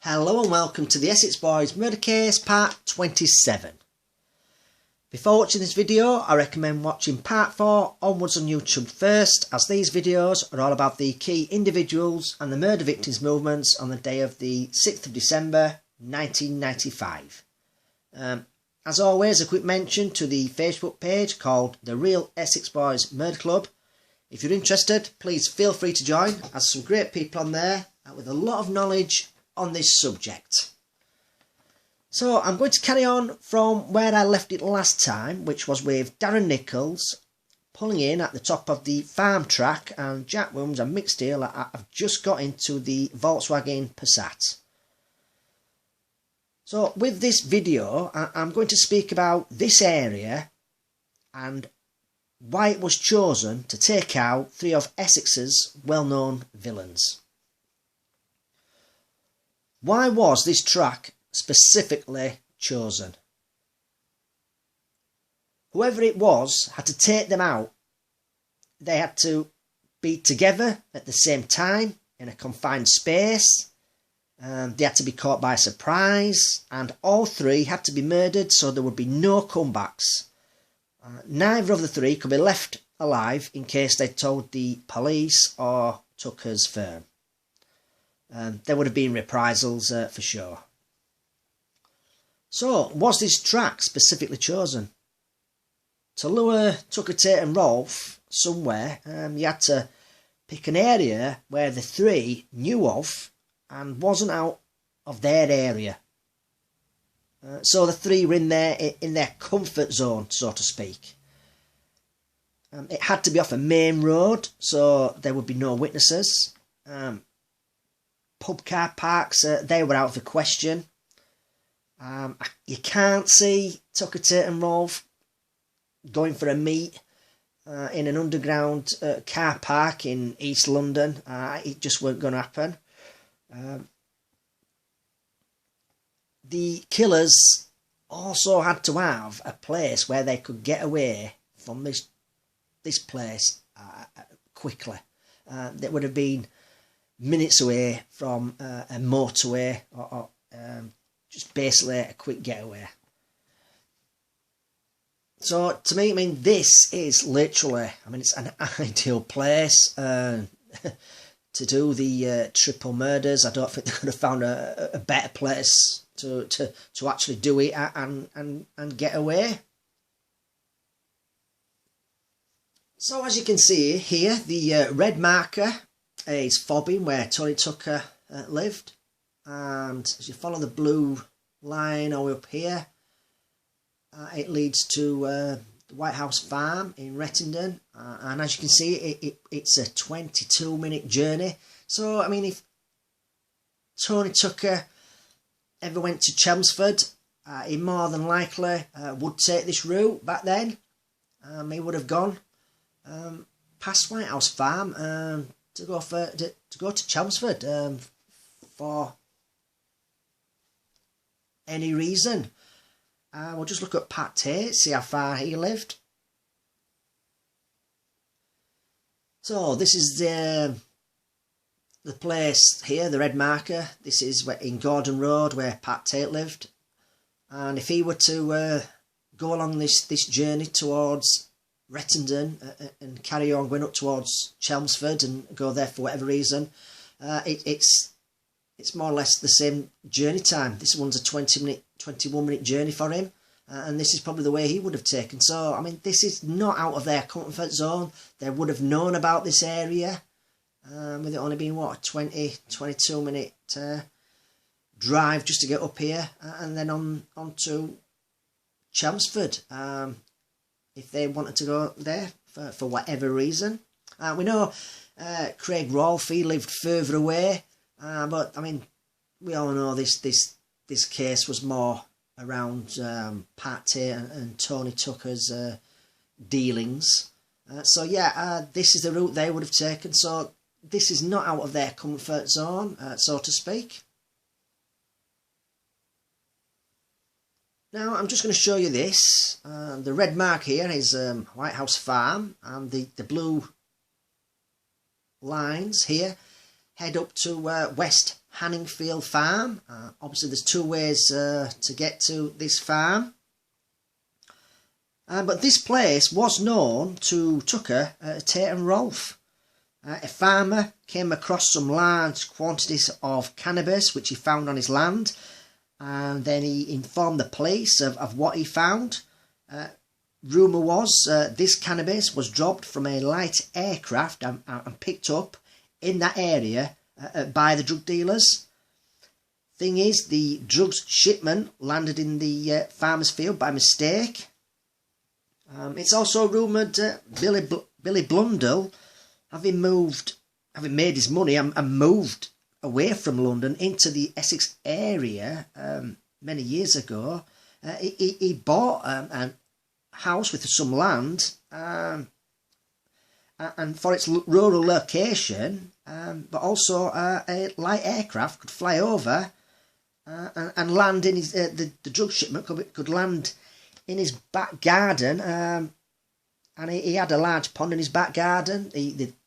Hello and welcome to the Essex Boys Murder Case part 27. Before watching this video, I recommend watching part 4 onwards on YouTube first, as these videos are all about the key individuals and the murder victims movements on the day of the 6th of December 1995. As always, a quick mention to the Facebook page called The Real Essex Boys Murder Club. If you're interested, please feel free to join, as some great people on there with a lot of knowledge on this subject. So I'm going to carry on from where I left it last time, which was with Darren Nichols pulling in at the top of the farm track, and Jack Williams and Mick Steele have just got into the Volkswagen Passat. So with this video, I'm going to speak about this area and why it was chosen to take out three of Essex's well-known villains. Why was this track specifically chosen? Whoever it was had to take them out. They had to be together at the same time in a confined space. They had to be caught by surprise, and all three had to be murdered so there would be no comebacks. Neither of the three could be left alive in case they told the police or Tucker's firm. There would have been reprisals for sure. So, was this track specifically chosen? To lure Tucker, Tate and Rolfe somewhere, you had to pick an area where the three knew of and wasn't out of their area. So the three were in their comfort zone, so to speak. It had to be off a main road, so there would be no witnesses. Pub car parks, they were out of the question. You can't see Tucker, Tate and Rolfe going for a meet in an underground car park in East London. It just weren't going to happen. The killers also had to have a place where they could get away from this place quickly. That would have been minutes away from a motorway or just basically a quick getaway. So to me, I mean, this is literally, it's an ideal place to do the triple murders. I don't think they could have found a better place to actually do it and get away. So as you can see here, the red marker is fobbing where Tony Tucker lived, and as you follow the blue line all the way up here, it leads to the White House Farm in Rettendon, and as you can see, it's a 22-minute journey. So I mean, if Tony Tucker ever went to Chelmsford, he more than likely would take this route back then. He would have gone past White House Farm to go to Chelmsford for any reason. We'll just look at Pat Tate, see how far he lived. So this is the place here, the red marker. This is in Gordon Road where Pat Tate lived, and if he were to go along this journey towards Rettendon and carry on going up towards Chelmsford and go there for whatever reason, it's more or less the same journey time. This one's a 21-minute journey for him, and this is probably the way he would have taken. So I mean, this is not out of their comfort zone. They would have known about this area, with it only being what, a 22-minute drive just to get up here, and then on to Chelmsford. If they wanted to go there for whatever reason. We know Craig Rolfe, he lived further away, but I mean, we all know this case was more around Pat Tate and Tony Tucker's dealings. So yeah, this is the route they would have taken. So this is not out of their comfort zone, so to speak. Now I'm just going to show you this. The red mark here is White House Farm, and the blue lines here head up to West Hanningfield Farm. Obviously there's two ways to get to this farm. But this place was known to Tucker, Tate and Rolfe. A farmer came across some large quantities of cannabis which he found on his land, and then he informed the police of what he found. Rumour was this cannabis was dropped from a light aircraft and picked up in that area by the drug dealers. Thing is, the drugs shipment landed in the farmer's field by mistake. It's also rumoured Billy Blundell, having made his money and moved away from London into the Essex area many years ago. He bought a house with some land, and for its rural location, but also a light aircraft could fly over and land in his the drug shipment could land in his back garden, and he had a large pond in his back garden.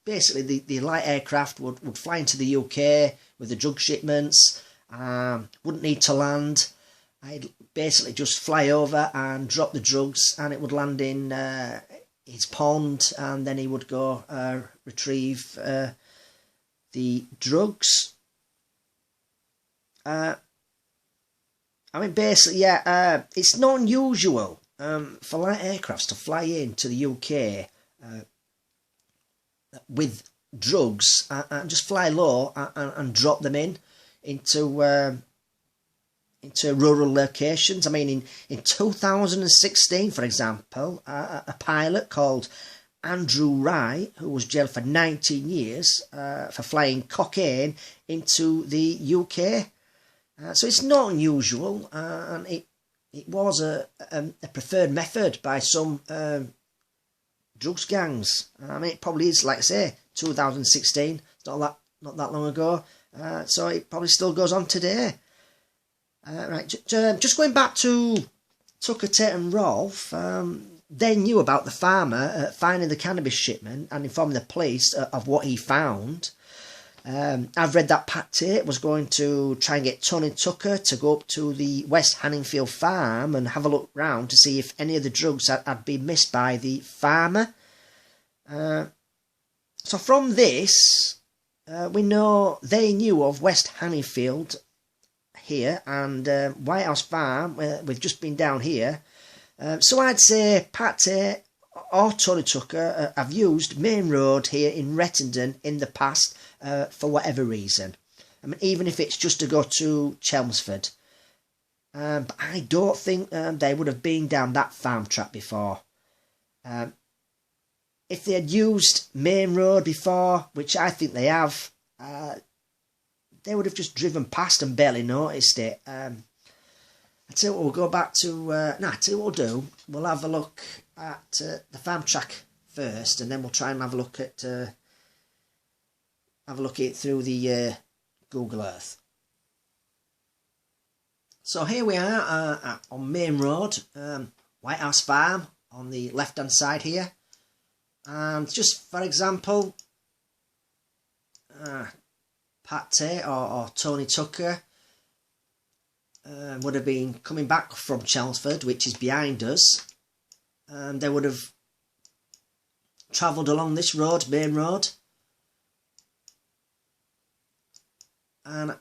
Basically the light aircraft would fly into the UK with the drug shipments, wouldn't need to land. I'd basically just fly over and drop the drugs, and it would land in his pond, and then he would go retrieve the drugs. I mean, basically, yeah, it's not unusual for light aircrafts to fly into the UK with drugs and just fly low and drop them into rural locations. I mean, in 2016, for example, a pilot called Andrew Wright, who was jailed for 19 years for flying cocaine into the UK. So it's not unusual, and it was a preferred method by some drugs gangs. I mean, it probably is, like I say, 2016. It's not that long ago, so it probably still goes on today. Right, just going back to Tucker, Tate and Rolfe, they knew about the farmer finding the cannabis shipment and informing the police of what he found. I've read that Pat Tate was going to try and get Tony Tucker to go up to the West Hanningfield farm and have a look round to see if any of the drugs had been missed by the farmer. So from this, we know they knew of West Hanningfield here and White House Farm. We've just been down here. So I'd say Pat Tate or Tony Tucker have used Main Road here in Rettendon in the past for whatever reason. I mean, even if it's just to go to Chelmsford. But I don't think they would have been down that farm track before. If they had used Main Road before, which I think they have, they would have just driven past and barely noticed it. I tell you what, we'll go back to... I tell you what we'll do. We'll have a look at the farm track first, and then we'll try and have a look at it through the Google Earth. So here we are on Main Road, White House Farm on the left hand side here, and just for example, Pat Tate or Tony Tucker would have been coming back from Chelmsford, which is behind us, and they would have travelled along this road, Main Road, and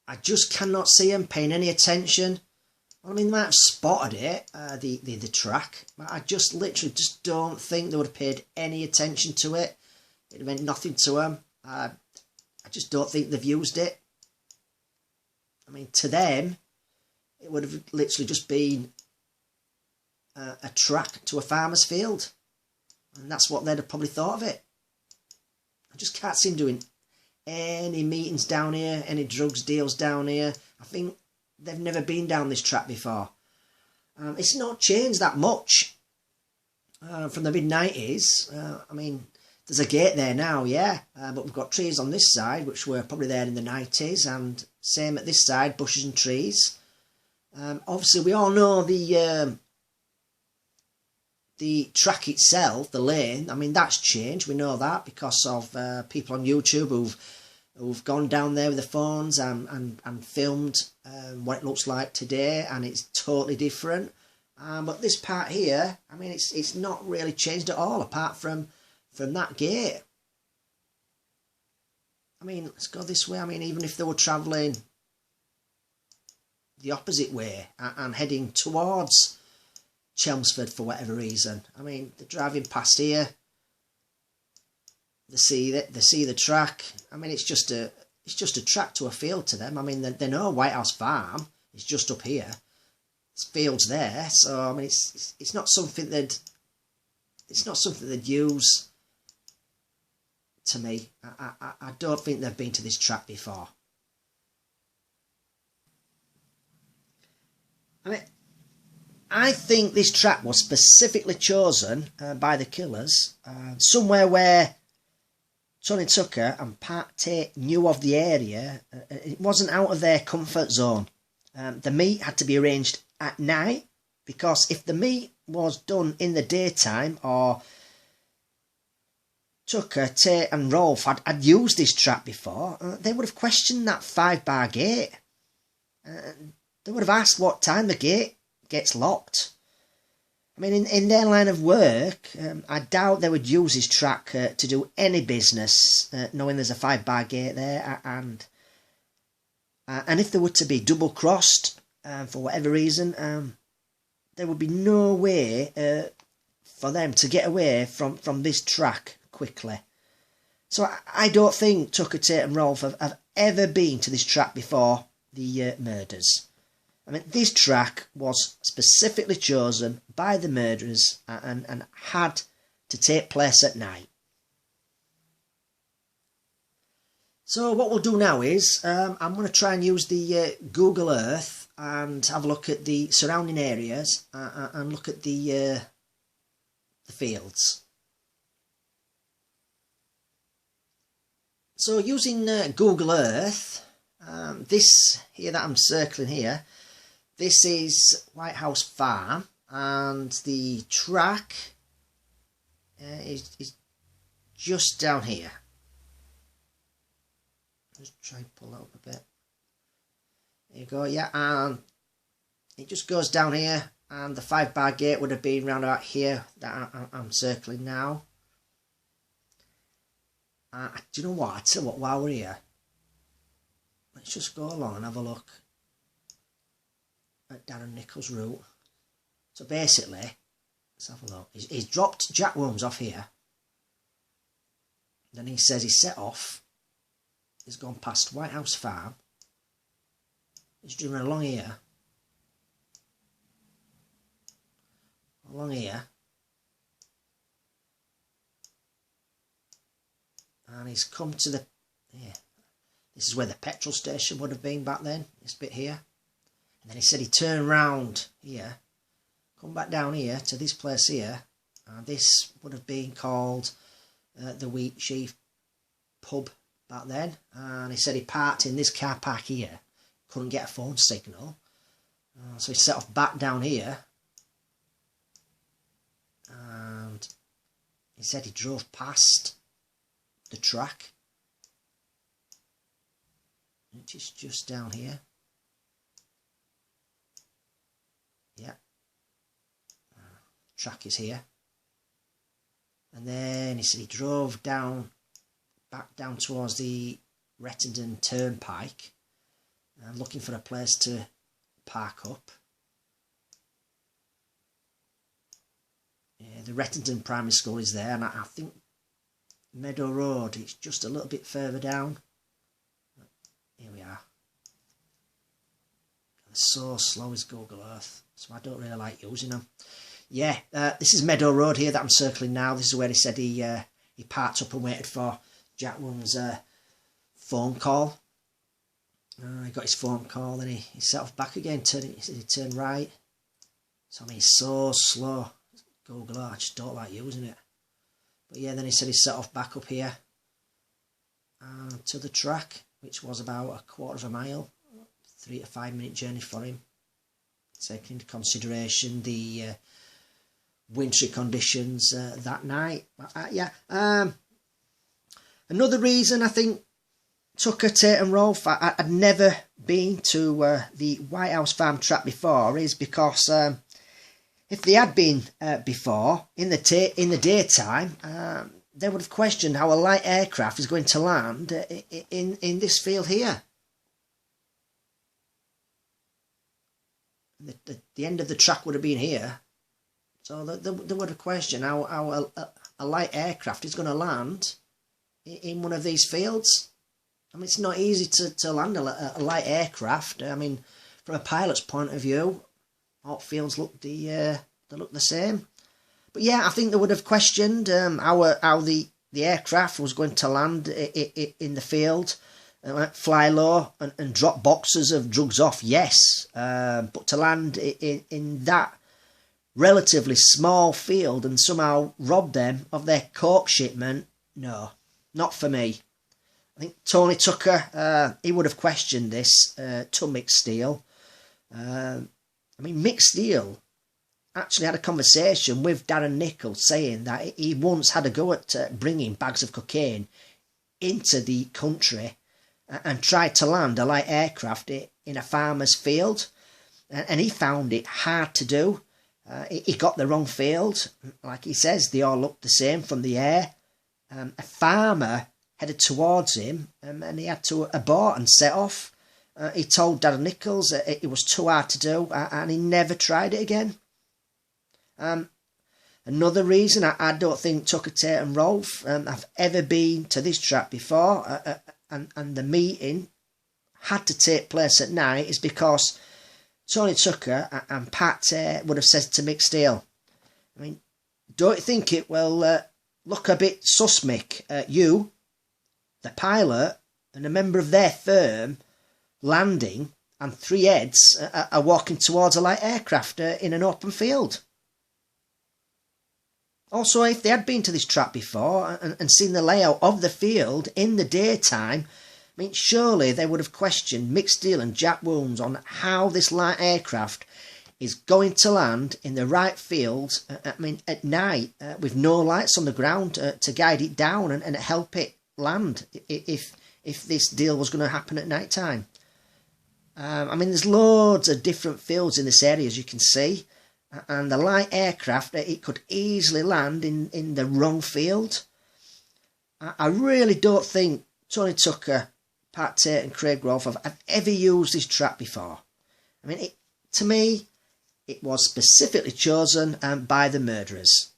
I just cannot see them paying any attention. I mean, they might have spotted it, the track, but I just literally just don't think they would have paid any attention to it. It meant nothing to them. I just don't think they've used it. I mean, to them, it would have literally just been a track to a farmer's field. And that's what they'd have probably thought of it. I just can't see them doing any meetings down here, any drugs deals down here. I think they've never been down this track before. It's not changed that much from the mid-90s. I mean, there's a gate there now, yeah, but we've got trees on this side, which were probably there in the 90s, and same at this side, bushes and trees. Obviously, we all know the the track itself, the lane, I mean, that's changed. We know that because of people on YouTube who've gone down there with their phones and filmed what it looks like today, and it's totally different. But this part here, I mean, it's not really changed at all, apart from that gate. I mean, let's go this way. I mean, even if they were travelling the opposite way and heading towards Chelmsford for whatever reason, I mean, they're driving past here. They see the track. I mean, it's just a track to a field to them. I mean, they know White House Farm is just up here. There's fields there, so I mean, it's not something they'd use. To me, I don't think they've been to this track before. I mean, I think this track was specifically chosen by the killers, somewhere where Tony Tucker and Pat Tate knew of the area. It wasn't out of their comfort zone. The meet had to be arranged at night, because if the meet was done in the daytime, or Tucker, Tate and Rolfe had used this track before, they would have questioned that 5-bar gate. They would have asked what time the gate gets locked. I mean, in their line of work, I doubt they would use this track to do any business, knowing there's a 5-bar gate there. And if they were to be double-crossed for whatever reason, there would be no way for them to get away from this track quickly. So I don't think Tucker, Tate and Rolfe have ever been to this track before the murders. I mean, this track was specifically chosen by the murderers and had to take place at night. So what we'll do now is I'm going to try and use the Google Earth and have a look at the surrounding areas and look at the fields. So using Google Earth, this here that I'm circling here, this is White House Farm, and the track is just down here. Just try and pull that up a bit. There you go, yeah, and it just goes down here, and the 5-bar gate would have been round about here that I'm circling now. Do you know what? I tell you what, while we're here, let's just go along and have a look at Darren Nichols' route. So basically, let's have a look. He's dropped Jack Wilms off here. Then he says he's set off. He's gone past White House Farm. He's driven along here. Along here. And he's come to the... Yeah, this is where the petrol station would have been back then. This bit here. And then he said he turned round here. Come back down here to this place here. And this would have been called the Wheat Sheaf pub back then. And he said he parked in this car park here. Couldn't get a phone signal. So he set off back down here. And he said he drove past the track, which is just down here. Yeah, track is here. And then he said he drove back down towards the Rettendon Turnpike, looking for a place to park up. Yeah, the Rettendon Primary School is there, and I think Meadow Road, it's just a little bit further down. Here we are. They're so slow as Google Earth, so I don't really like using them. Yeah, this is Meadow Road here that I'm circling now. This is where he said he parked up and waited for Jack Wilms' phone call. He got his phone call, then he set off back again. He said he turned right. So I mean, it's so slow. Google Earth, I just don't like using it. But yeah, then he said he set off back up here to the track, which was about a quarter of a mile, 3 to 5 minute journey for him. Taking into consideration the wintry conditions that night. Yeah. Another reason I think Tucker, Tate and Rolfe, I'd never been to the White House Farm trap before is because if they had been before in the daytime, they would have questioned how a light aircraft is going to land in this field here. The end of the track would have been here, so they would have questioned how a light aircraft is going to land in one of these fields. I mean, it's not easy to land a light aircraft. I mean, from a pilot's point of view, all fields look they look the same. But yeah, I think they would have questioned how the aircraft was going to land in the field, fly low and drop boxes of drugs off. Yes, but to land in that relatively small field and somehow rob them of their coke shipment, no, not for me. I think Tony Tucker, he would have questioned this to Mick Steele. I mean, Mick Steele actually had a conversation with Darren Nichols saying that he once had a go at bringing bags of cocaine into the country and tried to land a light aircraft in a farmer's field. And he found it hard to do. He got the wrong field. Like he says, they all looked the same from the air. A farmer headed towards him and he had to abort and set off. He told Darren Nichols that it was too hard to do and he never tried it again. Another reason I don't think Tucker, Tate and Rolfe have ever been to this trap before and the meeting had to take place at night is because Tony Tucker and Pat Tate would have said to Mick Steele, I mean, don't you think it will look a bit sus, Mick? You, the pilot and a member of their firm landing and three heads are walking towards a light aircraft in an open field. Also, if they had been to this trap before and seen the layout of the field in the daytime, I mean, surely they would have questioned Mick Steele and Jack Wounds on how this light aircraft is going to land in the right field, I mean, at night, with no lights on the ground to guide it down and help it land if this deal was going to happen at night time. I mean, there's loads of different fields in this area, as you can see, and the light aircraft, it could easily land in the wrong field. I really don't think Tony Tucker, Pat Tate and Craig Rolfe have ever used this trap before. I mean, to me, it was specifically chosen by the murderers.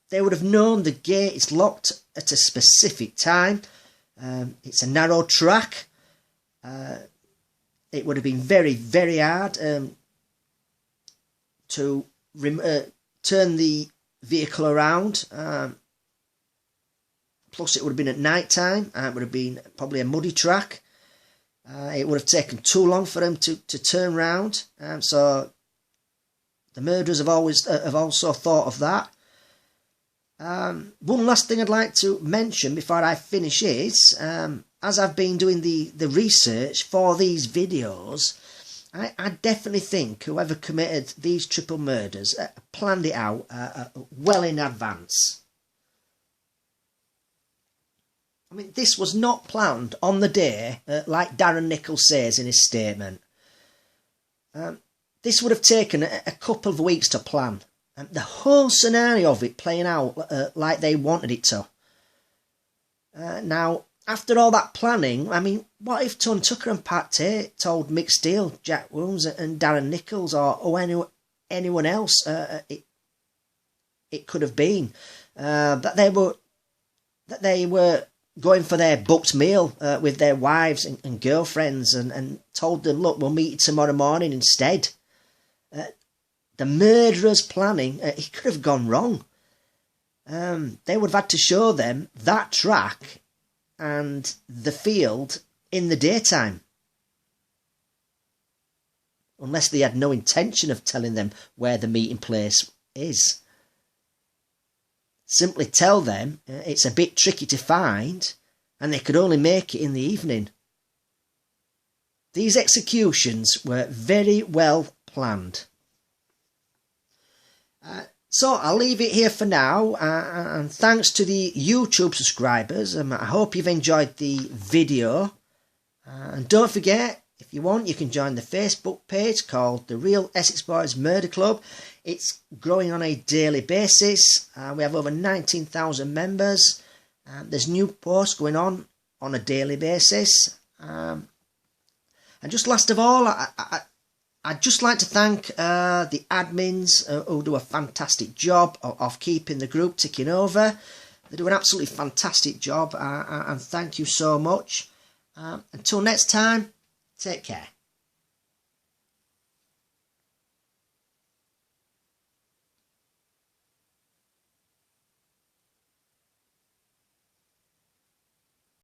They would have known the gate is locked at a specific time. It's a narrow track. It would have been very, very hard to turn the vehicle around. Plus, it would have been at night time. It would have been probably a muddy track. It would have taken too long for them to turn round. So the murderers have also thought of that. One last thing I'd like to mention before I finish is, as I've been doing the research for these videos, I definitely think whoever committed these triple murders planned it out well in advance. I mean, this was not planned on the day, like Darren Nichols says in his statement. This would have taken a couple of weeks to plan. The whole scenario of it playing out like they wanted it to. Now, after all that planning, I mean, what if Tony Tucker and Pat Tate told Mick Steele, Jack Wounds and Darren Nichols or anyone else it could have been that they were going for their booked meal with their wives and girlfriends and told them, look, we'll meet you tomorrow morning instead. The murderer's planning, it could have gone wrong. They would have had to show them that track and the field in the daytime. Unless they had no intention of telling them where the meeting place is. Simply tell them it's a bit tricky to find and they could only make it in the evening. These executions were very well planned. So I'll leave it here for now, and thanks to the YouTube subscribers. I hope you've enjoyed the video, and don't forget, if you want, you can join the Facebook page called The Real Essex Boys Murder Club. It's growing on a daily basis. We have over 19,000 members. There's new posts going on a daily basis. And just last of all, I'd just like to thank the admins who do a fantastic job of keeping the group ticking over. They do an absolutely fantastic job, and thank you so much. Until next time, take care.